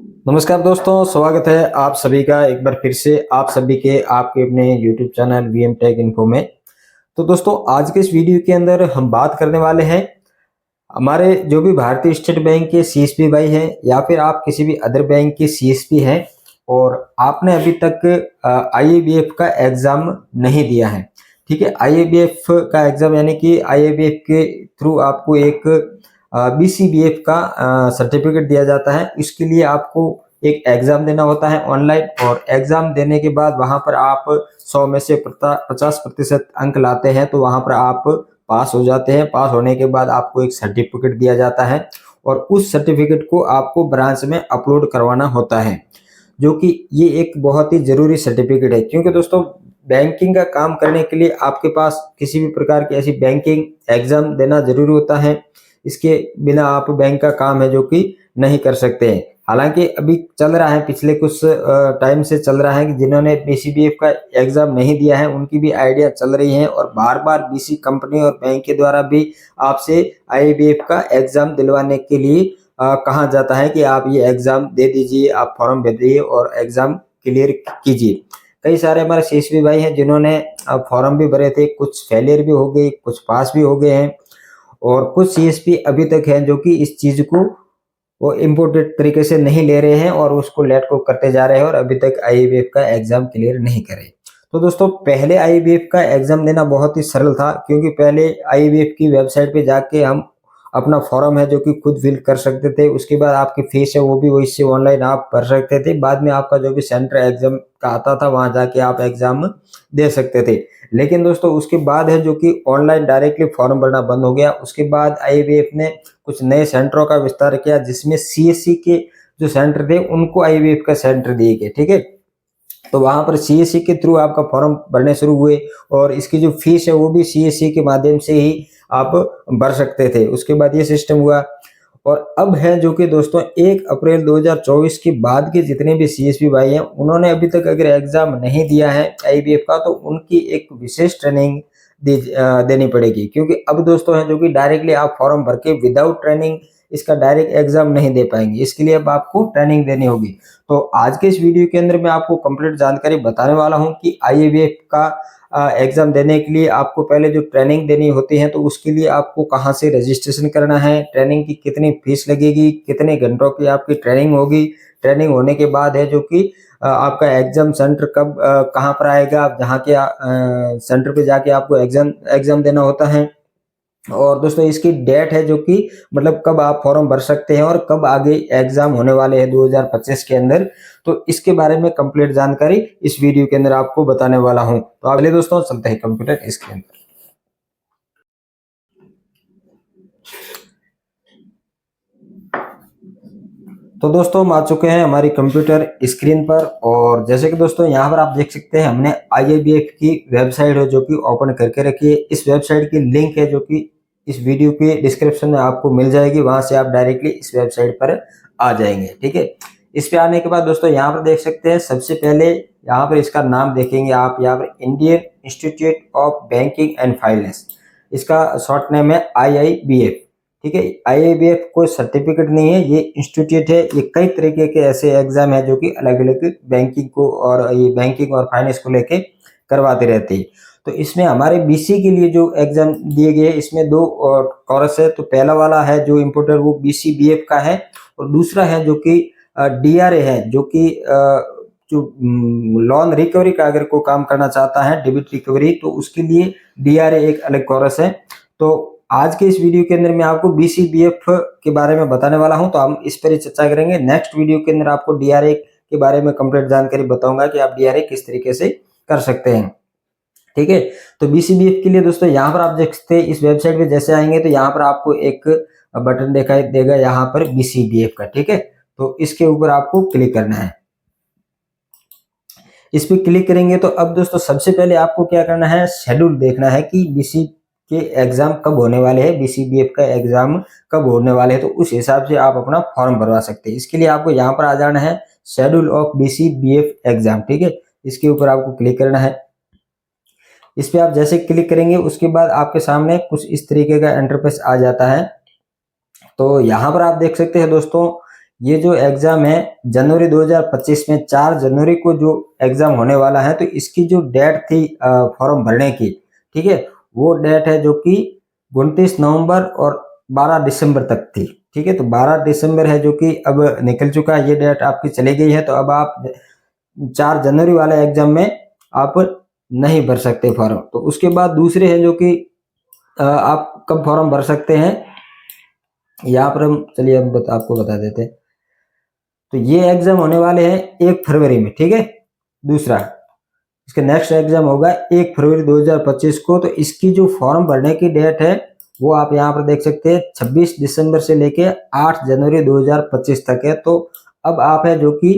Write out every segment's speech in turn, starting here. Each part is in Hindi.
नमस्कार दोस्तों, स्वागत है आप सभी का एक बार फिर से आप सभी के आपके अपने YouTube channel VM take info में। तो दोस्तों, आज के इस वीडियो के अंदर हम बात करने वाले हैं हमारे जो भी भारतीय स्टेट बैंक के सीएसपी भाई हैं या फिर आप किसी भी अदर बैंक के सीएसपी हैं और आपने अभी तक आईएबीएफ का एग्जाम नहीं दिया है। ठीक है, आईएबीएफ का एग्जाम यानी कि आईएबीएफ के थ्रू आपको एक बीसीबीएफ का सर्टिफिकेट दिया जाता है। इसके लिए आपको एक एग्जाम देना होता है ऑनलाइन, और एग्जाम देने के बाद वहां पर आप 100 में से 50% अंक लाते हैं तो वहां पर आप पास हो जाते हैं। पास होने के बाद आपको एक सर्टिफिकेट दिया जाता है और उस सर्टिफिकेट को आपको ब्रांच में अपलोड करवाना होता है, जो कि ये एक बहुत ही जरूरी सर्टिफिकेट है। क्योंकि दोस्तों, बैंकिंग का काम करने के लिए आपके पास किसी भी प्रकार की ऐसी बैंकिंग एग्जाम देना जरूरी होता है। इसके बिना आप बैंक का काम है जो कि नहीं कर सकते हैं। हालांकि अभी चल रहा है, पिछले कुछ टाइम से चल रहा है कि जिन्होंने बीसीबीएफ का एग्जाम नहीं दिया है उनकी भी आइडिया चल रही है और बार बार बीसी कंपनी और बैंक के द्वारा भी आपसे आईबीएफ का एग्जाम दिलवाने के लिए कहा जाता है कि आप ये एग्जाम दे दीजिए, आप फॉर्म भर दीजिए और एग्जाम क्लियर कीजिए। कई सारे हमारे सीएसपी भाई हैं जिन्होंने फॉर्म भी भरे थे, कुछ फेलियर भी हो गए, कुछ पास भी हो गए हैं और कुछ सीएसपी अभी तक हैं जो कि इस चीज को वो इम्पोर्टेड तरीके से नहीं ले रहे हैं और उसको लेट को करते जा रहे हैं और अभी तक आईबीएफ का एग्जाम क्लियर नहीं करे। तो दोस्तों, पहले आईबीएफ का एग्जाम देना बहुत ही सरल था, क्योंकि पहले आईबीएफ की वेबसाइट पे जाके हम अपना फॉर्म है जो कि खुद फिल कर सकते थे। उसके बाद आपकी फीस है वो भी वही से ऑनलाइन आप भर सकते थे। बाद में आपका जो भी सेंटर एग्जाम का आता था वहां जाके आप एग्जाम दे सकते थे। लेकिन दोस्तों, उसके बाद है जो कि ऑनलाइन डायरेक्टली फॉर्म भरना बंद हो गया। उसके बाद आईबीएफ ने कुछ नए सेंटरों का विस्तार किया, जिसमें सीएससी के जो सेंटर थे उनको आईबीएफ का सेंटर दिए गए। ठीक है, तो वहां पर सीएससी के थ्रू आपका फॉर्म भरने शुरू हुए और इसकी जो फीस है वो भी सीएससी के माध्यम से ही आप भर सकते थे। उसके बाद ये सिस्टम हुआ और अब है जो कि दोस्तों 1 अप्रैल 2024 के बाद के जितने भी सीएसपी भाई हैं उन्होंने अभी तक अगर एग्जाम नहीं दिया है आईबीएफ का तो उनकी एक विशेष ट्रेनिंग देनी पड़ेगी। क्योंकि अब दोस्तों है जो कि डायरेक्टली आप फॉर्म भर के विदाउट ट्रेनिंग इसका डायरेक्ट एग्जाम नहीं दे पाएंगे। इसके लिए अब आपको ट्रेनिंग देनी होगी। तो आज के इस वीडियो के अंदर मैं आपको कंप्लीट जानकारी बताने वाला हूं कि आईएबीएफ का एग्जाम देने के लिए आपको पहले जो ट्रेनिंग देनी होती है तो उसके लिए आपको कहां से रजिस्ट्रेशन करना है, ट्रेनिंग की कितनी फीस लगेगी, कितने घंटों की आपकी ट्रेनिंग होगी, ट्रेनिंग होने के बाद है जो कि आपका एग्जाम सेंटर कब कहां पर आएगा, जहां के सेंटर पे जाके आपको एग्जाम एग्जाम देना होता है। और दोस्तों, इसकी डेट है जो कि मतलब कब आप फॉर्म भर सकते हैं और कब आगे एग्जाम होने वाले हैं 2025 के अंदर। तो इसके बारे में कंप्लीट जानकारी इस वीडियो के अंदर आपको बताने वाला हूं। तो अगले दोस्तों चलते हैं कंप्यूटर स्क्रीन पर। तो दोस्तों, हम आ चुके हैं हमारी कंप्यूटर स्क्रीन पर और जैसे कि दोस्तों यहाँ पर आप देख सकते हैं हमने आईएबीएफ की वेबसाइट है जो कि ओपन करके रखी है। इस वेबसाइट की लिंक है जो कि इस वीडियो के डिस्क्रिप्शन में आपको मिल जाएगी, वहां से आप डायरेक्टली इस वेबसाइट पर आ जाएंगे। ठीक है, इस पे आने के बाद दोस्तों यहाँ पर देख सकते हैं, सबसे पहले यहाँ पर इसका नाम देखेंगे आप, यहाँ पर Indian institute of banking and finance, इसका शॉर्ट नेम है आईआईबीएफ। ठीक है, आईआईबीएफ कोई सर्टिफिकेट नहीं है, ये इंस्टीट्यूट है। ये कई तरीके के ऐसे एग्जाम है जो कि अलग अलग बैंकिंग को और ये बैंकिंग और फाइनेंस को लेके करवाते रहते हैं। तो इसमें हमारे बीसी के लिए जो एग्जाम दिए गए इसमें दो कोर्स है। तो पहला वाला है जो इम्पोर्टेंट वो बीसीबीएफ का है और दूसरा है जो कि डीआरए है, जो कि जो लोन रिकवरी का अगर कोई काम करना चाहता है, डेबिट रिकवरी, तो उसके लिए डीआरए एक अलग कोर्स है। तो आज के इस वीडियो के अंदर मैं आपको बीसीबीएफ के बारे में बताने वाला हूं, तो हम इस पर ही चर्चा करेंगे। नेक्स्ट वीडियो के अंदर आपको डीआरए के बारे में कंप्लीट जानकारी बताऊंगा कि आप डीआरए किस तरीके से कर सकते हैं। ठीक है, तो बीसीबीएफ के लिए दोस्तों यहाँ पर आप देख सकते हैं, इस वेबसाइट पे जैसे आएंगे तो यहाँ पर आपको एक बटन दिखाई देगा यहाँ पर बीसीबीएफ का। ठीक है, तो इसके ऊपर आपको क्लिक करना है। इस पे क्लिक करेंगे तो अब दोस्तों सबसे पहले आपको क्या करना है, शेड्यूल देखना है कि बीसी के एग्जाम कब होने वाले हैं, बीसीबीएफ का एग्जाम कब होने वाले हैं। तो उस हिसाब से आप अपना फॉर्म भरवा सकते हैं। इसके लिए आपको यहाँ पर आ जाना है, शेड्यूल ऑफ बीसीबीएफ एग्जाम। ठीक है, इसके ऊपर आपको क्लिक करना है। इस पे आप जैसे क्लिक करेंगे उसके बाद आपके सामने कुछ इस तरीके का इंटरफेस आ जाता है। तो यहाँ पर आप देख सकते हैं दोस्तों, ये जो एग्जाम है जनवरी 2025 में 4 जनवरी को जो एग्जाम होने वाला है, तो इसकी जो डेट थी फॉर्म भरने की, ठीक है, वो डेट है जो कि 29 नवंबर और 12 दिसंबर तक थी। ठीक है, तो 12 दिसंबर है जो कि अब निकल चुका है, ये डेट आपकी चली गई है। तो अब आप 4 जनवरी वाले एग्जाम में आप नहीं भर सकते फॉर्म। तो उसके बाद दूसरे हैं जो कि आप कब फॉर्म भर सकते हैं, यहाँ पर हम चलिए हम आपको बता देते हैं। तो ये एग्जाम होने वाले हैं 1 फरवरी में, ठीक है। दूसरा इसका नेक्स्ट एग्जाम होगा 1 फरवरी 2025 को। तो इसकी जो फॉर्म भरने की डेट है वो आप यहाँ पर देख सकते हैं 26 दिसंबर से लेके 8 जनवरी 2025 तक है। तो अब आप है जो कि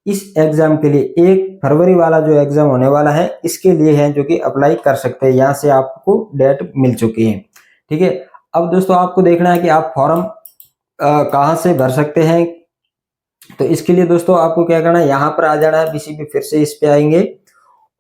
इस एग्जाम के लिए 1 फरवरी वाला जो एग्जाम होने वाला है इसके लिए है जो कि अप्लाई कर सकते हैं, यहाँ से आपको डेट मिल चुकी है। ठीक है, अब दोस्तों आपको देखना है कि आप फॉर्म कहाँ से भर सकते हैं। तो इसके लिए दोस्तों आपको क्या करना है, यहाँ पर आ जाना है बीसीबी, फिर से इस पे आएंगे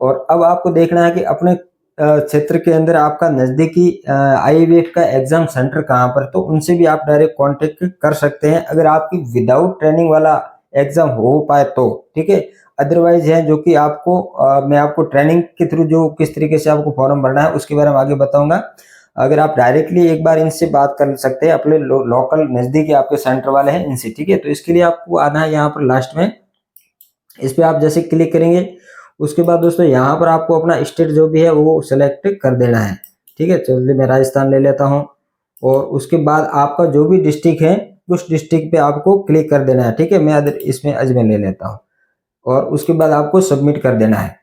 और अब आपको देखना है कि अपने क्षेत्र के अंदर आपका नजदीकी आईवीएफ का एग्जाम सेंटर कहाँ पर, तो उनसे भी आप डायरेक्ट कांटेक्ट कर सकते हैं अगर आपकी विदाउट ट्रेनिंग वाला एग्जाम हो पाए तो। ठीक है, अदरवाइज है जो कि आपको मैं आपको ट्रेनिंग के थ्रू जो किस तरीके से आपको फॉर्म भरना है उसके बारे में आगे बताऊंगा। अगर आप डायरेक्टली एक बार इनसे बात कर सकते हैं, अपने लोकल नजदीकी आपके सेंटर वाले हैं इनसे। ठीक है, तो इसके लिए आपको आना है यहाँ पर लास्ट में, इस पे आप जैसे क्लिक करेंगे उसके बाद दोस्तों यहाँ पर आपको अपना स्टेट जो भी है वो सिलेक्ट कर देना है। ठीक है, चलिए मैं राजस्थान ले लेता हूँ और उसके बाद आपका जो भी डिस्ट्रिक्ट है उस डिस्ट्रिक्ट पे आपको क्लिक कर देना है। ठीक है, मैं इसमें अजमेर ले लेता हूँ और उसके बाद आपको सबमिट कर देना है।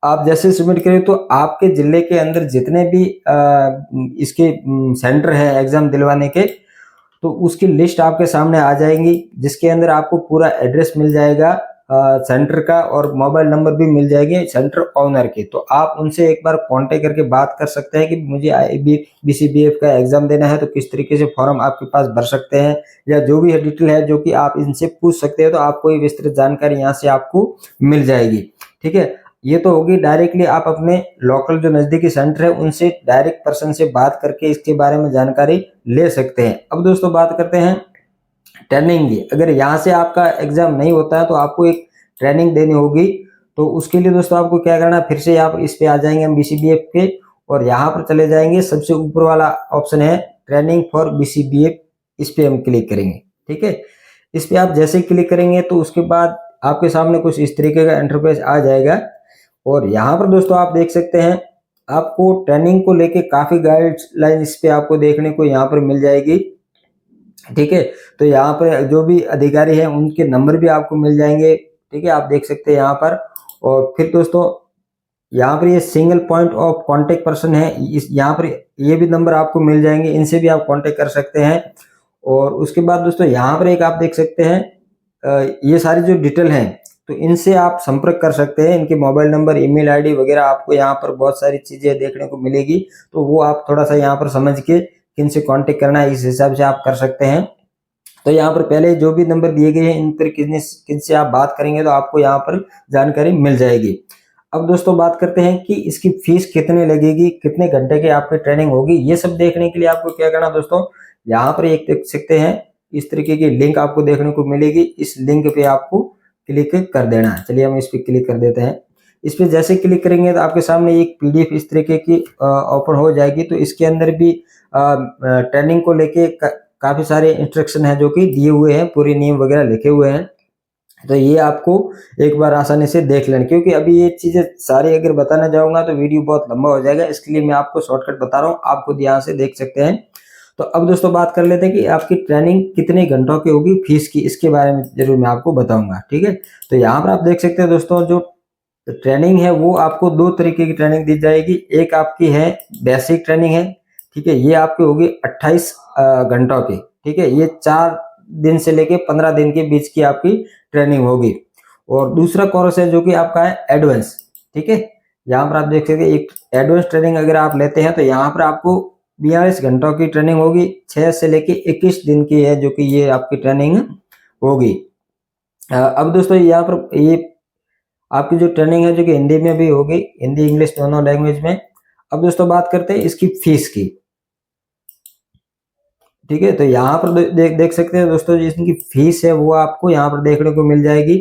आप जैसे सबमिट करें तो आपके जिले के अंदर जितने भी इसके सेंटर है एग्जाम दिलवाने के, तो उसकी लिस्ट आपके सामने आ जाएगी जिसके अंदर आपको पूरा एड्रेस मिल जाएगा सेंटर का और मोबाइल नंबर भी मिल जाएगी सेंटर ओनर के। तो आप उनसे एक बार कांटेक्ट करके बात कर सकते हैं कि मुझे बीसीबीएफ का एग्जाम देना है, तो किस तरीके से फॉर्म आपके पास भर सकते हैं या जो भी डिटेल है जो कि आप इनसे पूछ सकते हैं। तो आपको ये विस्तृत जानकारी यहाँ से आपको मिल जाएगी। ठीक है, ये तो होगी डायरेक्टली आप अपने लोकल जो नजदीकी सेंटर है उनसे डायरेक्ट पर्सन से बात करके इसके बारे में जानकारी ले सकते हैं। अब दोस्तों बात करते हैं ट्रेनिंग की। अगर यहाँ से आपका एग्जाम नहीं होता है तो आपको एक ट्रेनिंग देनी होगी। तो उसके लिए दोस्तों आपको क्या करना है, फिर से यहाँ पर इस पे आ जाएंगे हम बीसीबीएफ के और यहाँ पर चले जाएंगे, सबसे ऊपर वाला ऑप्शन है ट्रेनिंग फॉर बीसीबीएफ, इस पे हम क्लिक करेंगे। ठीक है, इस पे आप जैसे क्लिक करेंगे तो उसके बाद आपके सामने कुछ इस तरीके का इंटरफेस आ जाएगा और यहाँ पर दोस्तों आप देख सकते हैं आपको ट्रेनिंग को लेके काफी गाइडलाइन इस पे आपको देखने को यहाँ पर मिल जाएगी। ठीक है, तो यहाँ पर जो भी अधिकारी हैं उनके नंबर भी आपको मिल जाएंगे। ठीक है, आप देख सकते हैं यहाँ पर। और फिर दोस्तों यहाँ पर ये single point of contact person है, इस यहाँ पर ये भी नंबर आपको मिल जाएंगे, इनसे भी आप कांटेक्ट कर सकते हैं। और उसके बाद दोस्तों यहाँ पर एक आप देख सकते हैं ये सारी जो डिटेल हैं तो इनसे आप संपर्क कर सकते हैं। इनके मोबाइल नंबर, ईमेल आईडी वगैरह आपको यहाँ पर बहुत सारी चीजें देखने को मिलेगी, तो वो आप थोड़ा सा यहाँ पर समझ के किनसे कांटेक्ट करना है इस हिसाब से आप कर सकते हैं। तो यहाँ पर पहले जो भी नंबर दिए गए हैं इन पर किनसे आप बात करेंगे तो आपको यहाँ पर जानकारी मिल जाएगी। अब दोस्तों बात करते हैं कि इसकी फीस कितने लगेगी, कितने घंटे की आपकी ट्रेनिंग होगी। ये सब देखने के लिए आपको क्या करना दोस्तों, यहाँ पर एक देख सकते हैं इस तरीके की लिंक आपको देखने को मिलेगी, इस लिंक पे आपको क्लिक कर देना है। चलिए हम इस पे क्लिक कर देते हैं। इस पे जैसे क्लिक करेंगे तो आपके सामने एक पीडीएफ इस तरीके की ओपन हो जाएगी। तो इसके अंदर भी ट्रेनिंग को लेके काफी सारे इंस्ट्रक्शन है जो कि दिए हुए हैं, पूरे नियम वगैरह लिखे हुए हैं। तो ये आपको एक बार आसानी से देख लेना, क्योंकि अभी ये चीजें सारी अगर बताना जाऊंगा तो वीडियो बहुत लंबा हो जाएगा, इसके लिए मैं आपको शॉर्टकट बता रहा हूँ, आप खुद यहाँ से देख सकते हैं। तो अब दोस्तों बात कर लेते हैं कि आपकी ट्रेनिंग कितने घंटों की होगी, फीस की, इसके बारे में जरूर मैं आपको बताऊंगा। ठीक है, तो यहाँ पर आप देख सकते हैं दोस्तों जो ट्रेनिंग है वो आपको 2 तरीके की ट्रेनिंग दी जाएगी। एक आपकी है बेसिक ट्रेनिंग है, ठीक है, ये आपकी होगी 28 घंटों की। ठीक है, ये 4 दिन से लेके 15 दिन के बीच की आपकी ट्रेनिंग होगी। और दूसरा कोर्स है जो कि आपका है एडवांस। ठीक है, यहाँ पर आप देख सकते हैं एक एडवांस ट्रेनिंग अगर आप लेते हैं तो यहाँ पर आपको 42 घंटों की ट्रेनिंग होगी, 6 से लेके 21 दिन की है जो कि ये आपकी ट्रेनिंग होगी। अब दोस्तों यहाँ पर ये आपकी जो ट्रेनिंग है जो कि हिंदी में भी होगी, हिंदी इंग्लिश दोनों लैंग्वेज में। अब दोस्तों बात करते हैं इसकी फीस की। ठीक है, तो यहाँ पर देख सकते हैं दोस्तों, जिसकी फीस है वो आपको यहाँ पर देखने को मिल जाएगी।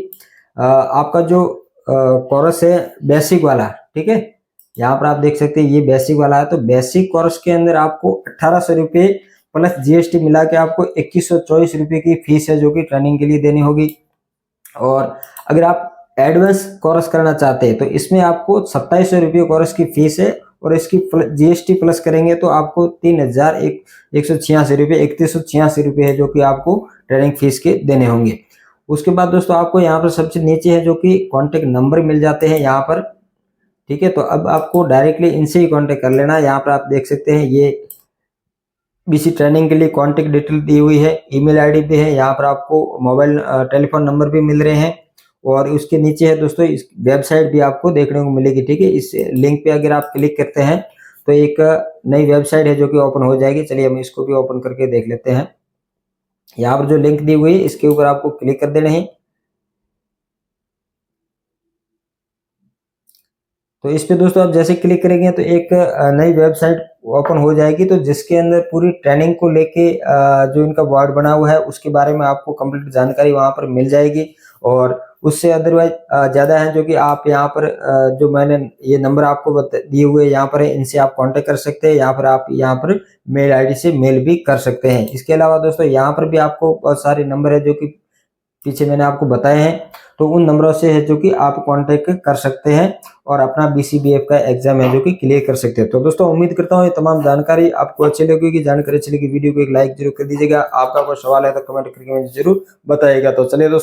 आपका जो कोर्स है बेसिक वाला, ठीक है, यहाँ पर आप देख सकते हैं ये बेसिक वाला है। तो बेसिक कोर्स के अंदर आपको 1800 रुपये प्लस जीएसटी मिला के आपको 2124 रुपये की फीस है जो कि ट्रेनिंग के लिए देनी होगी। और अगर आप एडवांस कोर्स करना चाहते हैं तो इसमें आपको 2700 रुपये कोर्स की फीस है, और इसकी जीएसटी प्लस करेंगे तो आपको 3186 रुपये 3186 रुपये है जो कि आपको ट्रेनिंग फीस के देने होंगे। उसके बाद दोस्तों आपको यहाँ पर सबसे नीचे है जो कि कॉन्टेक्ट नंबर मिल जाते हैं यहाँ पर, ठीक है। तो अब आपको डायरेक्टली इनसे ही कॉन्टेक्ट कर लेना है। यहाँ पर आप देख सकते हैं ये बीसी ट्रेनिंग के लिए कॉन्टेक्ट डिटेल दी हुई है, ईमेल आईडी भी है, यहाँ पर आपको मोबाइल टेलीफोन नंबर भी मिल रहे हैं। और उसके नीचे है दोस्तों इस वेबसाइट भी आपको देखने को मिलेगी, ठीक है। इस लिंक पे अगर आप क्लिक करते हैं तो एक नई वेबसाइट है जो कि ओपन हो जाएगी। चलिए हम इसको भी ओपन करके देख लेते हैं। यहाँ पर जो लिंक दी हुई है इसके ऊपर आपको क्लिक कर देना है। तो इस पे दोस्तों आप जैसे क्लिक करेंगे तो एक नई वेबसाइट ओपन हो जाएगी, तो जिसके अंदर पूरी ट्रेनिंग को लेके जो इनका बोर्ड बना हुआ है उसके बारे में आपको कंप्लीट जानकारी वहां पर मिल जाएगी। और उससे अदरवाइज ज़्यादा है जो कि आप यहाँ पर जो मैंने ये नंबर आपको दिए हुए यहाँ पर है, इनसे आप कांटेक्ट कर सकते हैं। यहाँ पर आप यहाँ पर मेल आईडी से मेल भी कर सकते हैं। इसके अलावा दोस्तों यहाँ पर भी आपको बहुत सारे नंबर है जो कि पीछे मैंने आपको बताए हैं, तो उन नंबरों से है जो कि आप कांटेक्ट कर सकते हैं और अपना बीसीबीएफ का एग्जाम है जो कि क्लियर कर सकते हैं। तो दोस्तों उम्मीद करता हूँ ये तमाम जानकारी आपको अच्छी लगेगी। जानकारी अच्छी लगी वीडियो को एक लाइक जरूर कर दीजिएगा। आपका कोई सवाल है तो कमेंट करके मुझे जरूर बताइएगा। तो चलिए दोस्तों।